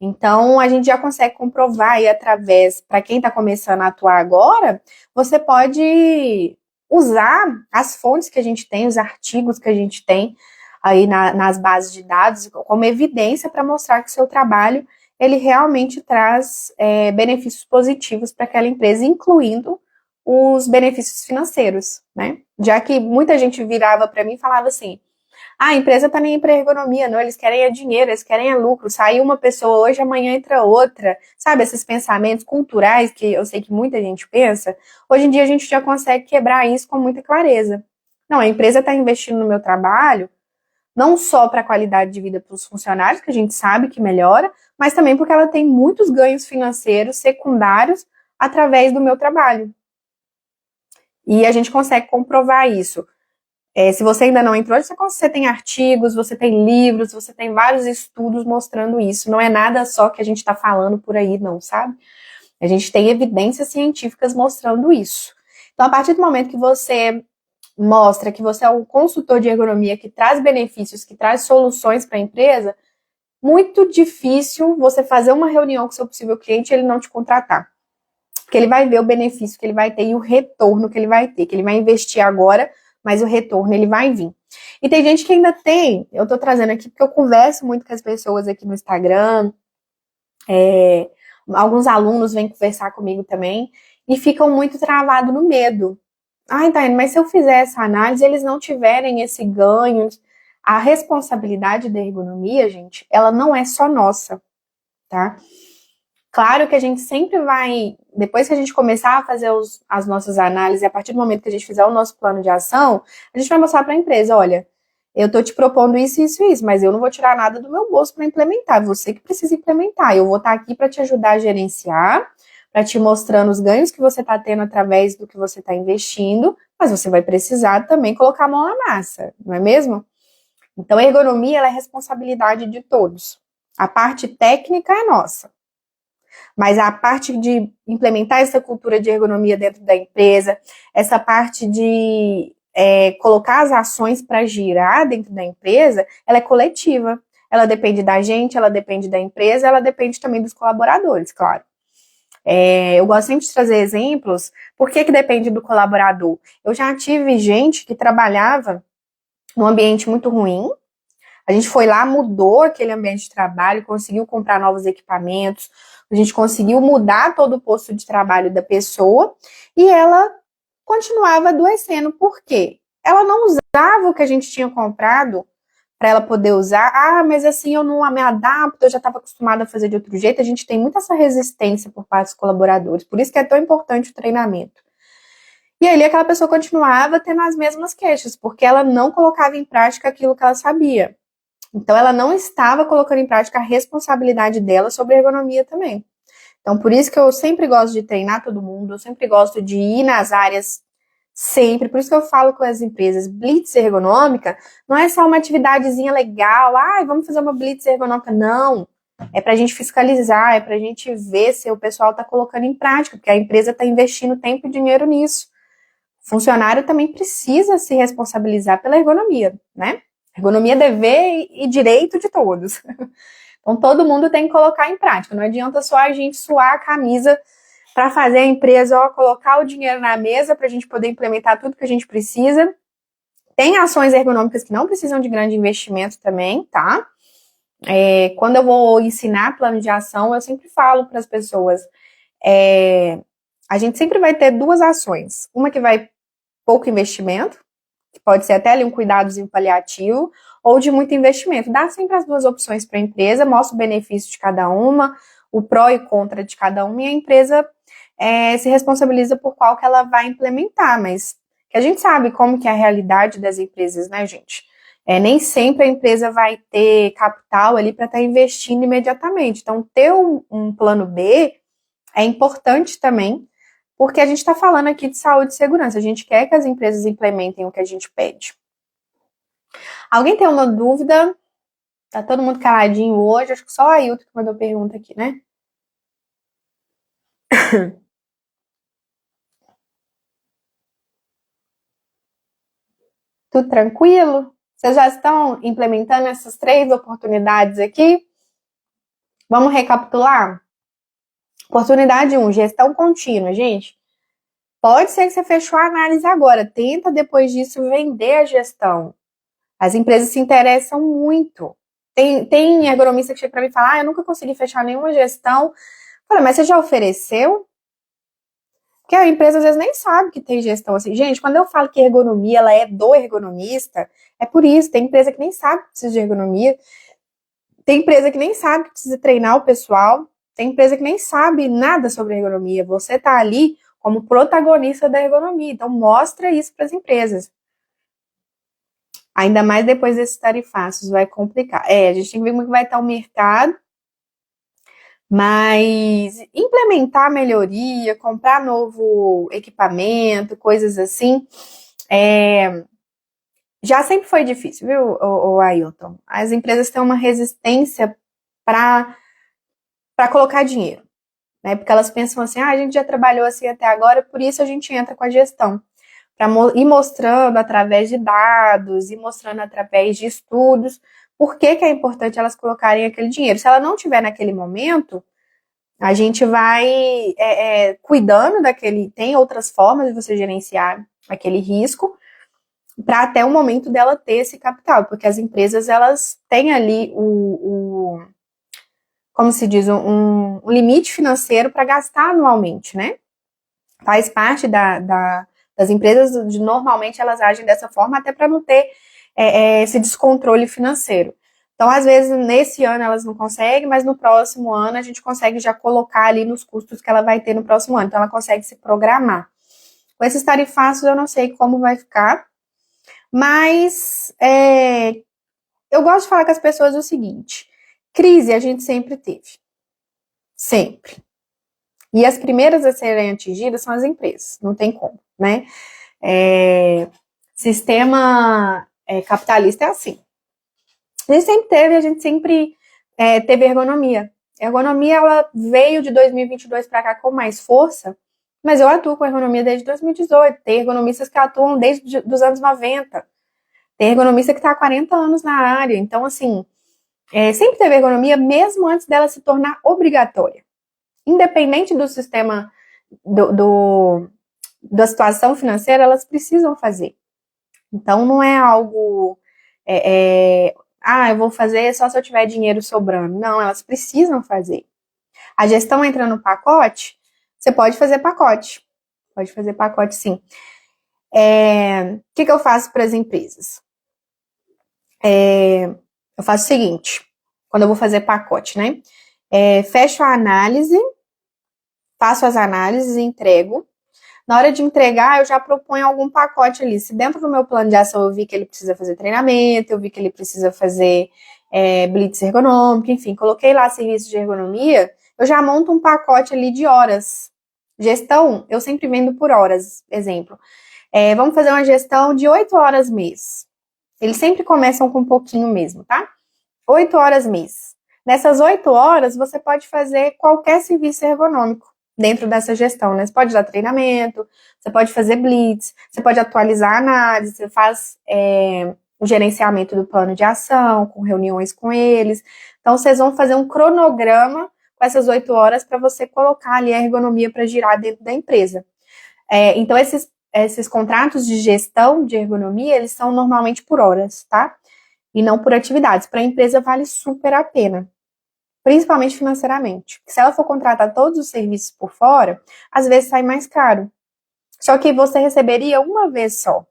[SPEAKER 1] Então, a gente já consegue comprovar aí através, para quem está começando a atuar agora, você pode usar as fontes que a gente tem, os artigos que a gente tem aí nas bases de dados como evidência para mostrar que o seu trabalho, ele realmente traz benefícios positivos para aquela empresa, incluindo os benefícios financeiros, né? Já que muita gente virava para mim e falava assim, a empresa tá nem para ergonomia, não, eles querem dinheiro, eles querem lucro, saiu uma pessoa hoje, amanhã entra outra, sabe, esses pensamentos culturais que eu sei que muita gente pensa, hoje em dia a gente já consegue quebrar isso com muita clareza. Não, a empresa está investindo no meu trabalho, não só para a qualidade de vida para os funcionários, que a gente sabe que melhora, mas também porque ela tem muitos ganhos financeiros secundários através do meu trabalho. E a gente consegue comprovar isso. Se você ainda não entrou, você tem artigos, você tem livros, você tem vários estudos mostrando isso. Não é nada só que a gente está falando por aí, não, sabe? A gente tem evidências científicas mostrando isso. Então, a partir do momento que você mostra que você é um consultor de ergonomia que traz benefícios, que traz soluções para a empresa, muito difícil você fazer uma reunião com seu possível cliente e ele não te contratar. Porque ele vai ver o benefício que ele vai ter e o retorno que ele vai ter, que ele vai investir agora mas o retorno ele vai vir. E tem gente que ainda tem, eu tô trazendo aqui porque eu converso muito com as pessoas aqui no Instagram, alguns alunos vêm conversar comigo também, e ficam muito travados no medo. Ai, Daiane, mas se eu fizer essa análise, eles não tiverem esse ganho, a responsabilidade da ergonomia, gente, ela não é só nossa, tá? Claro que a gente sempre vai, depois que a gente começar a fazer as nossas análises, a partir do momento que a gente fizer o nosso plano de ação, a gente vai mostrar para a empresa, olha, eu tô te propondo isso, isso e isso, mas eu não vou tirar nada do meu bolso para implementar, você que precisa implementar. Eu vou estar aqui para te ajudar a gerenciar, para te mostrando os ganhos que você está tendo através do que você está investindo, mas você vai precisar também colocar a mão na massa, não é mesmo? Então, a ergonomia ela é responsabilidade de todos. A parte técnica é nossa. Mas a parte de implementar essa cultura de ergonomia dentro da empresa, essa parte de colocar as ações para girar dentro da empresa, ela é coletiva. Ela depende da gente, ela depende da empresa, ela depende também dos colaboradores, claro. Eu gosto sempre de trazer exemplos. Por que depende do colaborador? Eu já tive gente que trabalhava num ambiente muito ruim. A gente foi lá, mudou aquele ambiente de trabalho, conseguiu comprar novos equipamentos, a gente conseguiu mudar todo o posto de trabalho da pessoa e ela continuava adoecendo. Por quê? Ela não usava o que a gente tinha comprado para ela poder usar. Ah, mas assim eu não me adapto, eu já estava acostumada a fazer de outro jeito. A gente tem muita essa resistência por parte dos colaboradores, por isso que é tão importante o treinamento. E ali aquela pessoa continuava tendo as mesmas queixas, porque ela não colocava em prática aquilo que ela sabia. Então, ela não estava colocando em prática a responsabilidade dela sobre a ergonomia também. Então, por isso que eu sempre gosto de treinar todo mundo, eu sempre gosto de ir nas áreas, sempre. Por isso que eu falo com as empresas, blitz ergonômica não é só uma atividadezinha legal, vamos fazer uma blitz ergonômica, não. É para a gente fiscalizar, é para a gente ver se o pessoal está colocando em prática, porque a empresa está investindo tempo e dinheiro nisso. O funcionário também precisa se responsabilizar pela ergonomia, né? Ergonomia é dever e direito de todos. Então, todo mundo tem que colocar em prática. Não adianta só a gente suar a camisa para fazer a empresa colocar o dinheiro na mesa para a gente poder implementar tudo que a gente precisa. Tem ações ergonômicas que não precisam de grande investimento também, tá? Quando eu vou ensinar plano de ação, eu sempre falo para as pessoas, a gente sempre vai ter duas ações. Uma que vai pouco investimento, que pode ser até ali um cuidadozinho paliativo, ou de muito investimento. Dá sempre as duas opções para a empresa, mostra o benefício de cada uma, o pró e contra de cada uma, e a empresa se responsabiliza por qual que ela vai implementar, mas que a gente sabe como que é a realidade das empresas, né, gente? Nem sempre a empresa vai ter capital ali para estar investindo imediatamente. Então, ter um plano B é importante também, porque a gente está falando aqui de saúde e segurança. A gente quer que as empresas implementem o que a gente pede. Alguém tem uma dúvida? Tá todo mundo caladinho hoje? Acho que só a Ailton que mandou pergunta aqui, né? Tudo tranquilo? Vocês já estão implementando essas 3 oportunidades aqui? Vamos recapitular? Oportunidade 1, gestão contínua, gente. Pode ser que você fechou a análise agora. Tenta, depois disso, vender a gestão. As empresas se interessam muito. Tem ergonomista que chega para mim e fala, eu nunca consegui fechar nenhuma gestão. Fala, mas você já ofereceu? Porque a empresa às vezes nem sabe que tem gestão assim. Gente, quando eu falo que ergonomia ela é do ergonomista, é por isso. Tem empresa que nem sabe que precisa de ergonomia. Tem empresa que nem sabe que precisa treinar o pessoal. Tem empresa que nem sabe nada sobre ergonomia. Você está ali como protagonista da ergonomia. Então, mostra isso para as empresas. Ainda mais depois desses tarifaços, vai complicar. A gente tem que ver como vai estar o mercado, mas implementar melhoria, comprar novo equipamento, coisas assim, já sempre foi difícil, viu, o Ailton? As empresas têm uma resistência para colocar dinheiro, né? Porque elas pensam assim, a gente já trabalhou assim até agora, por isso a gente entra com a gestão. Para ir mostrando através de dados, e mostrando através de estudos, por que é importante elas colocarem aquele dinheiro. Se ela não tiver naquele momento, a gente vai cuidando daquele... Tem outras formas de você gerenciar aquele risco, para até o momento dela ter esse capital, porque as empresas, elas têm ali como se diz, um limite financeiro para gastar anualmente, né? Faz parte das empresas, normalmente elas agem dessa forma até para não ter esse descontrole financeiro. Então, às vezes, nesse ano elas não conseguem, mas no próximo ano a gente consegue já colocar ali nos custos que ela vai ter no próximo ano. Então, ela consegue se programar. Com esses tarifaços, eu não sei como vai ficar, mas eu gosto de falar com as pessoas o seguinte: crise a gente sempre teve. Sempre. E as primeiras a serem atingidas são as empresas, não tem como, né? Sistema capitalista é assim. A gente sempre teve, a gente sempre teve ergonomia. A ergonomia, ela veio de 2022 para cá com mais força, mas eu atuo com ergonomia desde 2018. Tem ergonomistas que atuam desde os anos 90. Tem ergonomista que está há 40 anos na área. Então, assim, sempre teve ergonomia, mesmo antes dela se tornar obrigatória. Independente do sistema, da situação financeira, elas precisam fazer. Então, não é algo, eu vou fazer só se eu tiver dinheiro sobrando. Não, elas precisam fazer. A gestão entra no pacote, você pode fazer pacote. Pode fazer pacote, sim. O que eu faço para as empresas? Eu faço o seguinte, quando eu vou fazer pacote, né? Fecho a análise, faço as análises e entrego. Na hora de entregar, eu já proponho algum pacote ali. Se dentro do meu plano de ação eu vi que ele precisa fazer treinamento, eu vi que ele precisa fazer blitz ergonômico, enfim, coloquei lá serviço de ergonomia, eu já monto um pacote ali de horas. Gestão, eu sempre vendo por horas. Exemplo, vamos fazer uma gestão de 8 horas mês. Eles sempre começam com um pouquinho mesmo, tá? 8 horas mês. Nessas 8 horas, você pode fazer qualquer serviço ergonômico dentro dessa gestão, né? Você pode dar treinamento, você pode fazer blitz, você pode atualizar a análise, você faz o gerenciamento do plano de ação, com reuniões com eles. Então, vocês vão fazer um cronograma com essas 8 horas para você colocar ali a ergonomia para girar dentro da empresa. Então, esses contratos de gestão de ergonomia, eles são normalmente por horas, tá? E não por atividades. Para a empresa vale super a pena, principalmente financeiramente. Se ela for contratar todos os serviços por fora, às vezes sai mais caro. Só que você receberia uma vez só.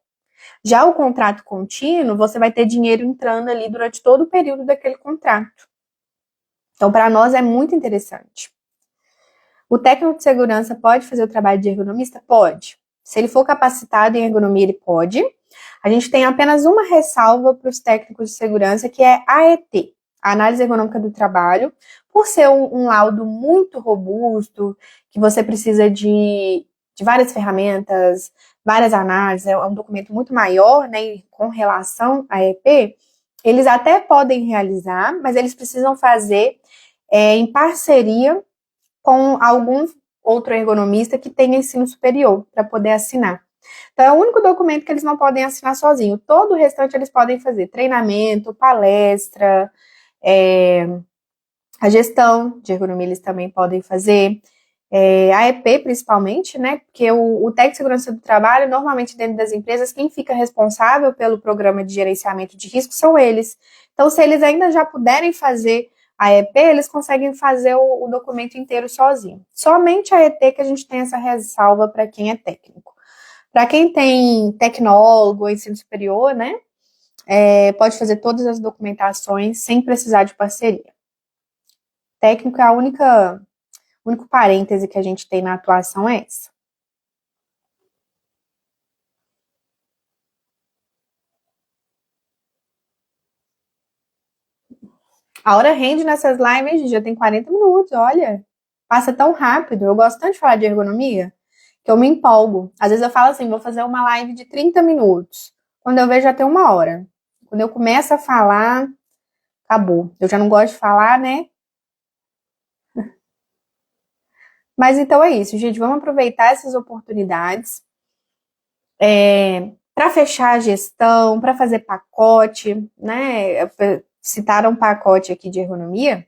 [SPEAKER 1] Já o contrato contínuo, você vai ter dinheiro entrando ali durante todo o período daquele contrato. Então, para nós é muito interessante. O técnico de segurança pode fazer o trabalho de ergonomista? Pode. Se ele for capacitado em ergonomia, ele pode. A gente tem apenas uma ressalva para os técnicos de segurança, que é a AET, a Análise Ergonômica do Trabalho, por ser um laudo muito robusto, que você precisa de várias ferramentas, várias análises, é um documento muito maior, né, com relação à EP, eles até podem realizar, mas eles precisam fazer em parceria com algum outro ergonomista que tenha ensino superior para poder assinar. Então, é o único documento que eles não podem assinar sozinho. Todo o restante eles podem fazer treinamento, palestra, a gestão de ergonomia eles também podem fazer, a EP principalmente, né? Porque o técnico de segurança do trabalho, normalmente dentro das empresas, quem fica responsável pelo programa de gerenciamento de risco são eles. Então, se eles ainda já puderem fazer a EP, eles conseguem fazer o documento inteiro sozinho. Somente a ET que a gente tem essa ressalva para quem é técnico. Para quem tem tecnólogo ou ensino superior, né? Pode fazer todas as documentações sem precisar de parceria. Técnico é o único parêntese que a gente tem na atuação é essa. A hora rende nessas lives, já tem 40 minutos, olha. Passa tão rápido. Eu gosto tanto de falar de ergonomia que eu me empolgo. Às vezes eu falo assim, vou fazer uma live de 30 minutos. Quando eu vejo já tem 1 hora. Quando eu começo a falar, acabou. Eu já não gosto de falar, né? Mas então é isso, gente. Vamos aproveitar essas oportunidades para fechar a gestão, para fazer pacote, né? Citaram um pacote aqui de ergonomia.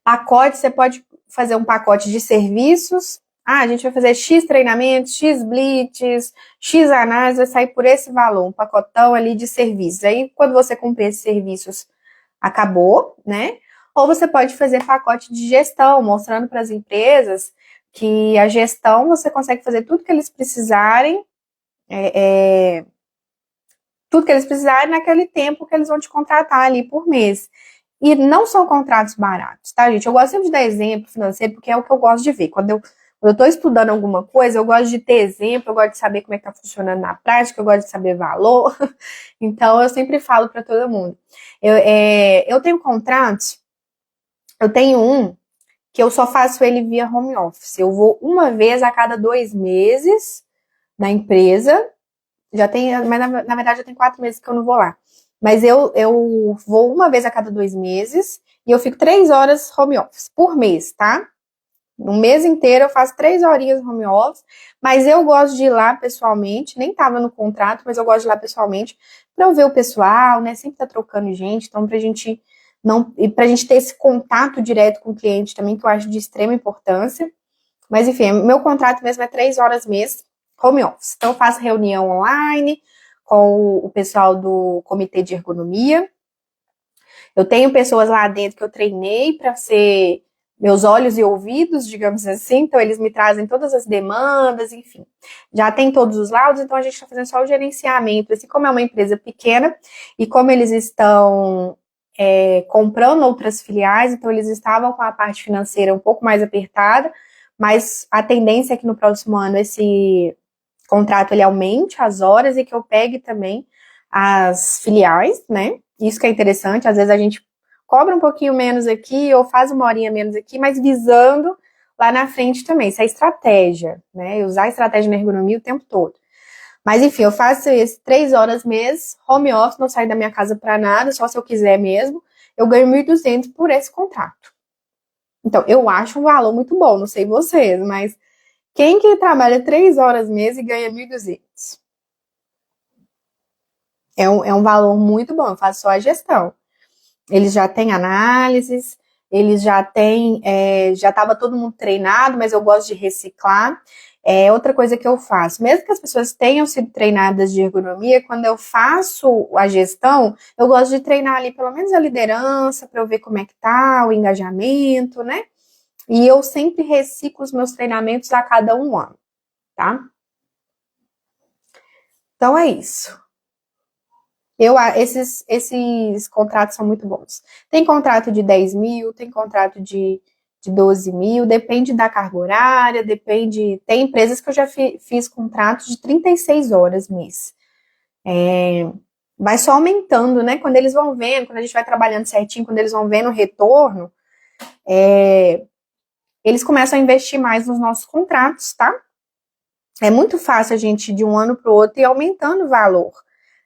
[SPEAKER 1] Pacote, você pode fazer um pacote de serviços a gente vai fazer X treinamentos, X blitz, X análise, vai sair por esse valor, um pacotão ali de serviços. Aí, quando você cumprir esses serviços, acabou, né? Ou você pode fazer pacote de gestão, mostrando para as empresas que a gestão você consegue fazer tudo que eles precisarem, tudo que eles precisarem naquele tempo que eles vão te contratar ali por mês. E não são contratos baratos, tá, gente? Eu gosto sempre de dar exemplo financeiro, porque é o que eu gosto de ver. Quando eu estou estudando alguma coisa, eu gosto de ter exemplo, eu gosto de saber como é que está funcionando na prática, eu gosto de saber valor. Então, eu sempre falo para todo mundo. Eu tenho contratos, eu tenho um que eu só faço ele via home office. Eu vou uma vez a cada 2 meses na empresa. Já tem, mas na verdade já tem 4 meses que eu não vou lá. Mas eu vou uma vez a cada 2 meses e eu fico 3 horas home office por mês, tá? No mês inteiro eu faço 3 horinhas home office, mas eu gosto de ir lá pessoalmente, nem tava no contrato, mas eu gosto de ir lá pessoalmente para eu ver o pessoal, né? Sempre tá trocando gente, então pra gente não, e pra gente ter esse contato direto com o cliente também, que eu acho de extrema importância. Mas enfim, meu contrato mesmo é 3 horas mês, home office. Então eu faço reunião online com o pessoal do comitê de ergonomia. Eu tenho pessoas lá dentro que eu treinei para ser meus olhos e ouvidos, digamos assim, então eles me trazem todas as demandas, enfim. Já tem todos os laudos, então a gente está fazendo só o gerenciamento. Assim como é uma empresa pequena e como eles estão comprando outras filiais, então eles estavam com a parte financeira um pouco mais apertada, mas a tendência é que no próximo ano esse contrato ele aumente as horas e que eu pegue também as filiais, né? Isso que é interessante, às vezes a gente cobra um pouquinho menos aqui ou faz uma horinha menos aqui, mas visando lá na frente também. Isso é estratégia, né? Usar a estratégia na ergonomia o tempo todo. Mas enfim, eu faço esse 3 horas mês, home office, não saio da minha casa para nada, só se eu quiser mesmo. Eu ganho 1.200 por esse contrato. Então, eu acho um valor muito bom, não sei vocês, mas quem que trabalha 3 horas mês e ganha 1.200? É um valor muito bom, eu faço só a gestão. Eles já têm análises, eles já têm, já estava todo mundo treinado, mas eu gosto de reciclar. Outra coisa que eu faço, mesmo que as pessoas tenham sido treinadas de ergonomia, quando eu faço a gestão, eu gosto de treinar ali pelo menos a liderança, para eu ver como é que tá, o engajamento, né? E eu sempre reciclo os meus treinamentos a cada 1 ano, tá? Então é isso. Esses contratos são muito bons. Tem contrato de 10 mil, tem contrato de 12 mil, depende da carga horária, depende. Tem empresas que eu já fiz contratos de 36 horas mês. Vai só aumentando, né? Quando eles vão vendo, quando a gente vai trabalhando certinho, quando eles vão vendo o retorno, eles começam a investir mais nos nossos contratos, tá? É muito fácil a gente, de um ano para o outro, ir aumentando o valor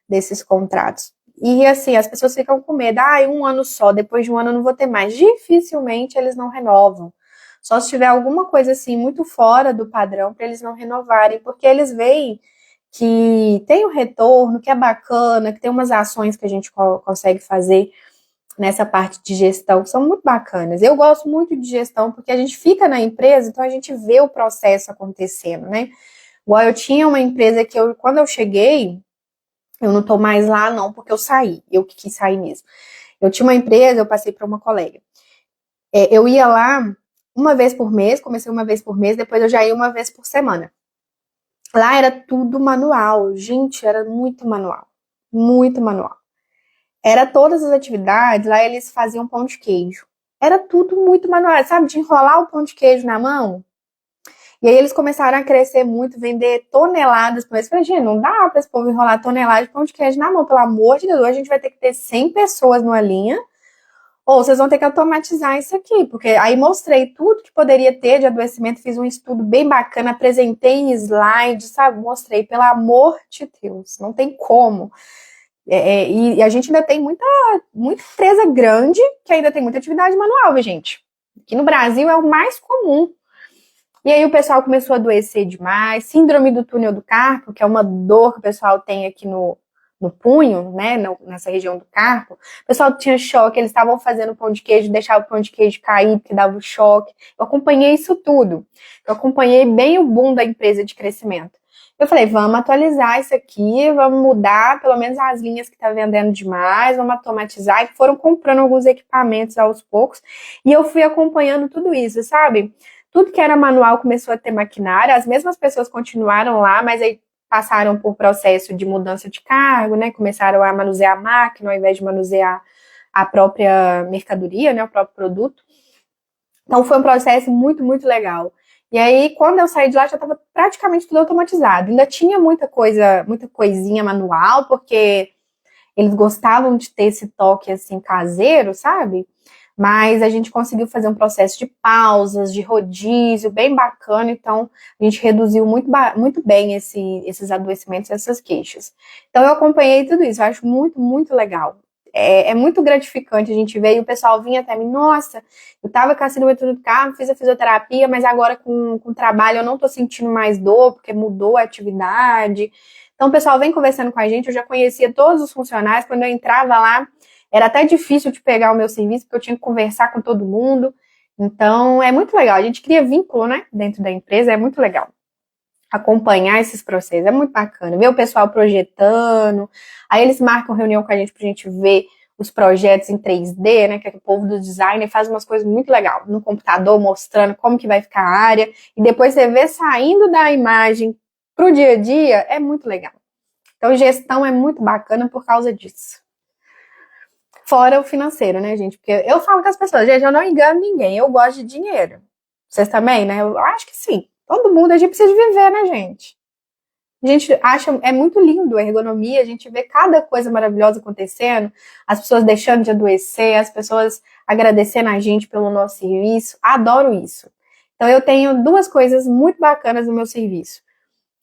[SPEAKER 1] desses contratos. E assim, as pessoas ficam com medo, um ano só, depois de um ano eu não vou ter mais. Dificilmente eles não renovam. Só se tiver alguma coisa assim muito fora do padrão para eles não renovarem, porque eles veem que tem um retorno, que é bacana, que tem umas ações que a gente consegue fazer nessa parte de gestão, que são muito bacanas. Eu gosto muito de gestão, porque a gente fica na empresa, então a gente vê o processo acontecendo, né? Igual eu tinha uma empresa que quando eu cheguei, eu não tô mais lá não, porque eu saí, eu que quis sair mesmo. Eu tinha uma empresa, eu passei para uma colega. Eu ia lá uma vez por mês, comecei uma vez por mês, depois eu já ia uma vez por semana. Lá era tudo manual, gente, era muito manual, muito manual. Era todas as atividades, lá eles faziam pão de queijo. Era tudo muito manual, sabe, de enrolar o pão de queijo na mão. E aí eles começaram a crescer muito, vender toneladas por mês. Eu falei, gente, não dá para esse povo enrolar toneladas de pão de queijo na mão, pelo amor de Deus, a gente vai ter que ter 100 pessoas numa linha, ou vocês vão ter que automatizar isso aqui, porque aí mostrei tudo que poderia ter de adoecimento, fiz um estudo bem bacana, apresentei em slides, sabe, mostrei, pelo amor de Deus, não tem como. E a gente ainda tem muita empresa grande que ainda tem muita atividade manual, viu, gente? Aqui no Brasil é o mais comum. E aí o pessoal começou a adoecer demais, síndrome do túnel do carpo, que é uma dor que o pessoal tem aqui no no punho, né, nessa região do carpo, o pessoal tinha choque, eles estavam fazendo pão de queijo, deixava o pão de queijo cair, porque dava o choque. Eu acompanhei isso tudo. Eu acompanhei bem o boom da empresa de crescimento. Eu falei, vamos atualizar isso aqui, vamos mudar pelo menos as linhas que está vendendo demais, vamos automatizar, e foram comprando alguns equipamentos aos poucos, e eu fui acompanhando tudo isso, sabe? Tudo que era manual começou a ter maquinário, as mesmas pessoas continuaram lá, mas aí passaram por processo de mudança de cargo, né? Começaram a manusear a máquina ao invés de manusear a própria mercadoria, né? O próprio produto. Então foi um processo muito, muito legal. E aí, quando eu saí de lá, já estava praticamente tudo automatizado. Ainda tinha muita coisa, muita coisinha manual, porque eles gostavam de ter esse toque assim caseiro, sabe? Mas a gente conseguiu fazer um processo de pausas, de rodízio, bem bacana. Então, a gente reduziu muito bem esses adoecimentos, essas queixas. Então, eu acompanhei tudo isso. Eu acho muito, muito legal. É muito gratificante a gente ver. E o pessoal vinha até mim, nossa, eu tava com a síndrome do carpo, fiz a fisioterapia, mas agora com o trabalho eu não tô sentindo mais dor, porque mudou a atividade. Então, o pessoal vem conversando com a gente. Eu já conhecia todos os funcionários. Quando eu entrava lá, era até difícil de pegar o meu serviço, porque eu tinha que conversar com todo mundo. Então, é muito legal. A gente cria vínculo, né, dentro da empresa, é muito legal. Acompanhar esses processos, é muito bacana. Ver o pessoal projetando, aí eles marcam reunião com a gente pra gente ver os projetos em 3D, né, que é o povo do design faz umas coisas muito legais, no computador, mostrando como que vai ficar a área, e depois você vê saindo da imagem pro dia a dia, é muito legal. Então, gestão é muito bacana por causa disso. Fora o financeiro, né, gente? Porque eu falo com as pessoas, gente, eu não engano ninguém, eu gosto de dinheiro. Vocês também, né? Eu acho que sim. Todo mundo, a gente precisa de viver, né, gente? A gente acha, é muito lindo a ergonomia, a gente vê cada coisa maravilhosa acontecendo, as pessoas deixando de adoecer, as pessoas agradecendo a gente pelo nosso serviço. Adoro isso. Então, eu tenho duas coisas muito bacanas no meu serviço.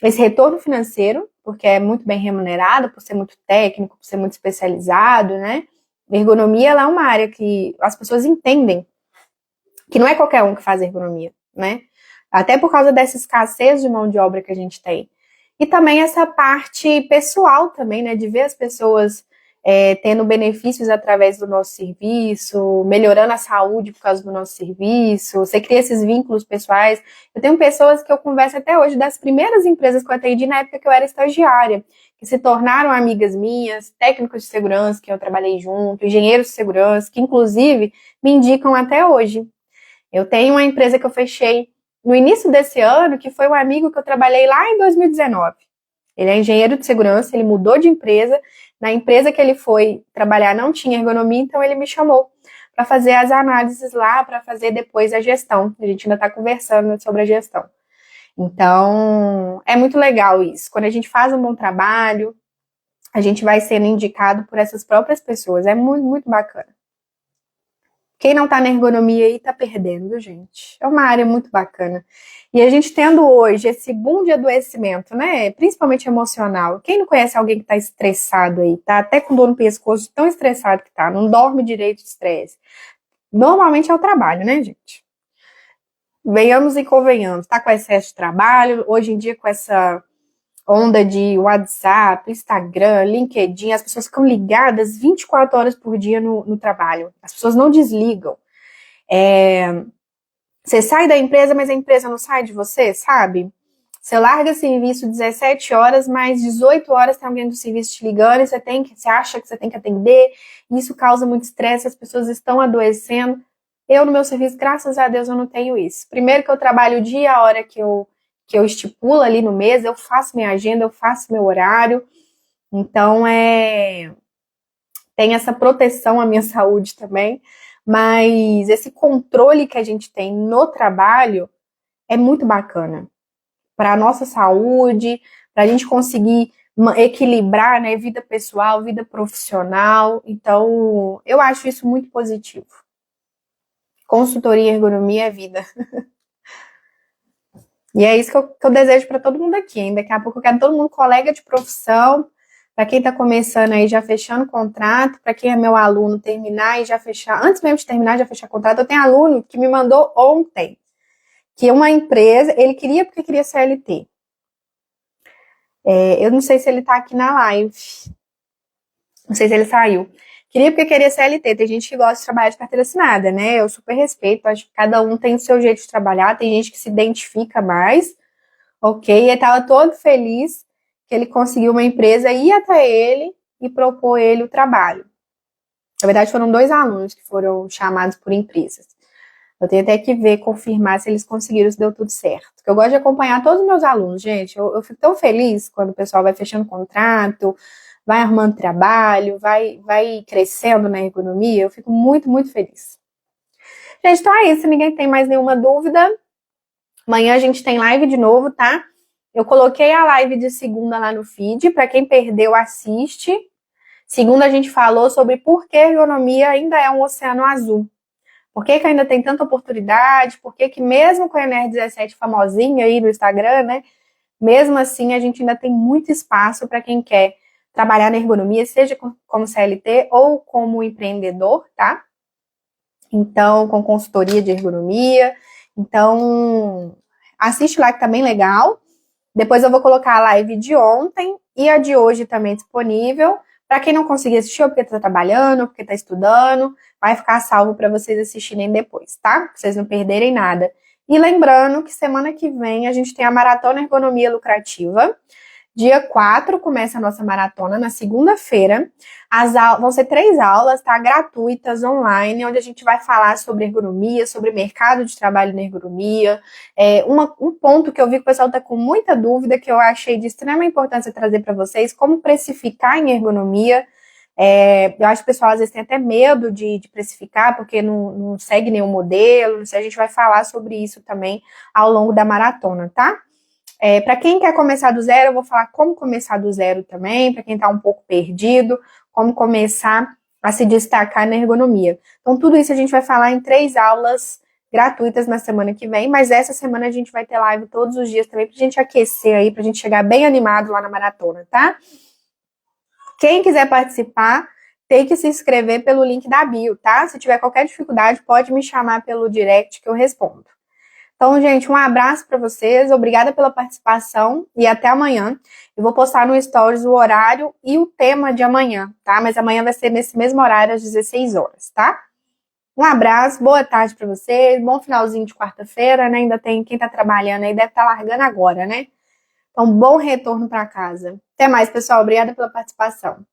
[SPEAKER 1] Esse retorno financeiro, porque é muito bem remunerado, por ser muito técnico, por ser muito especializado, né? Ergonomia ela é uma área que as pessoas entendem que não é qualquer um que faz ergonomia, né? Até por causa dessa escassez de mão de obra que a gente tem. E também essa parte pessoal também, né? De ver as pessoas tendo benefícios através do nosso serviço, melhorando a saúde por causa do nosso serviço. Você cria esses vínculos pessoais. Eu tenho pessoas que eu converso até hoje das primeiras empresas que eu atendi na época que eu era estagiária, que se tornaram amigas minhas, técnicos de segurança que eu trabalhei junto, engenheiros de segurança, que inclusive me indicam até hoje. Eu tenho uma empresa que eu fechei no início desse ano, que foi um amigo que eu trabalhei lá em 2019. Ele é engenheiro de segurança, ele mudou de empresa. Na empresa que ele foi trabalhar não tinha ergonomia, então ele me chamou para fazer as análises lá, para fazer depois a gestão. A gente ainda está conversando sobre a gestão. Então, é muito legal isso. Quando a gente faz um bom trabalho, a gente vai sendo indicado por essas próprias pessoas. É muito, muito bacana. Quem não está na ergonomia aí está perdendo, gente. É uma área muito bacana. E a gente tendo hoje esse boom de adoecimento, né? Principalmente emocional. Quem não conhece alguém que está estressado aí, tá até com dor no pescoço, tão estressado que tá, não dorme direito de estresse. Normalmente é o trabalho, né, gente? Venhamos e convenhamos. Tá com excesso de trabalho, hoje em dia com essa onda de WhatsApp, Instagram, LinkedIn, as pessoas ficam ligadas 24 horas por dia no trabalho. As pessoas não desligam. Você sai da empresa, mas a empresa não sai de você, sabe? Você larga serviço 17 horas, mas 18 horas tem alguém do serviço te ligando e você acha que você tem que atender. Isso causa muito estresse, as pessoas estão adoecendo. Eu, no meu serviço, graças a Deus, eu não tenho isso. Primeiro que eu trabalho o dia e a hora que eu estipulo ali no mês, eu faço minha agenda, eu faço meu horário. Então, tem essa proteção à minha saúde também. Mas esse controle que a gente tem no trabalho é muito bacana. Para a nossa saúde, para a gente conseguir equilibrar, né, vida pessoal, vida profissional. Então, eu acho isso muito positivo. Consultoria em ergonomia é vida. E é isso que eu desejo para todo mundo aqui, hein? Daqui a pouco eu quero todo mundo colega de profissão, para quem está começando aí já fechando contrato, para quem é meu aluno terminar e já fechar, antes mesmo de terminar já fechar contrato. Eu tenho aluno que me mandou ontem, que uma empresa, ele queria porque queria CLT. Eu não sei se ele está aqui na live, Não sei se ele saiu. Queria porque queria CLT. Tem gente que gosta de trabalhar de carteira assinada, né? Eu super respeito. Acho que cada um tem o seu jeito de trabalhar. Tem gente que se identifica mais. Ok? E ele estava todo feliz que ele conseguiu uma empresa ir até ele e propor ele o trabalho. Na verdade, foram 2 alunos que foram chamados por empresas. Eu tenho até que ver, confirmar se eles conseguiram, se deu tudo certo. Porque eu gosto de acompanhar todos os meus alunos, gente. Eu fico tão feliz quando o pessoal vai fechando contrato, vai arrumando trabalho, vai crescendo na ergonomia. Eu fico muito, muito feliz. Gente, então é isso. Ninguém tem mais nenhuma dúvida. Amanhã a gente tem live de novo, tá? Eu coloquei a live de segunda lá no feed. Para quem perdeu, assiste. Segunda, a gente falou sobre por que a ergonomia ainda é um oceano azul. Por que ainda tem tanta oportunidade? Por que mesmo com a NR17 famosinha aí no Instagram, né? Mesmo assim, a gente ainda tem muito espaço para quem quer trabalhar na ergonomia, seja como CLT ou como empreendedor, tá? Então, com consultoria de ergonomia. Então, assiste lá que tá bem legal. Depois eu vou colocar a live de ontem e a de hoje também disponível. Para quem não conseguir assistir, ou porque está trabalhando, ou porque está estudando, vai ficar salvo para vocês assistirem depois, tá? Pra vocês não perderem nada. E lembrando que semana que vem a gente tem a Maratona Ergonomia Lucrativa. Dia 4 começa a nossa maratona, na segunda-feira. Vão ser 3 aulas, tá? Gratuitas, online, onde a gente vai falar sobre ergonomia, sobre mercado de trabalho na ergonomia. Um ponto que eu vi que o pessoal tá com muita dúvida, que eu achei de extrema importância trazer para vocês, como precificar em ergonomia. Eu acho que o pessoal às vezes tem até medo de precificar, porque não segue nenhum modelo. A gente vai falar sobre isso também ao longo da maratona, tá? Para quem quer começar do zero, eu vou falar como começar do zero também, para quem está um pouco perdido, como começar a se destacar na ergonomia. Então, tudo isso a gente vai falar em 3 aulas gratuitas na semana que vem, mas essa semana a gente vai ter live todos os dias também, para a gente aquecer aí, para a gente chegar bem animado lá na maratona, tá? Quem quiser participar, tem que se inscrever pelo link da bio, tá? Se tiver qualquer dificuldade, pode me chamar pelo direct que eu respondo. Então, gente, um abraço para vocês, obrigada pela participação e até amanhã. Eu vou postar no Stories o horário e o tema de amanhã, tá? Mas amanhã vai ser nesse mesmo horário, às 16 horas, tá? Um abraço, boa tarde para vocês, bom finalzinho de quarta-feira, né? Ainda tem quem tá trabalhando aí, deve estar largando agora, né? Então, bom retorno para casa. Até mais, pessoal. Obrigada pela participação.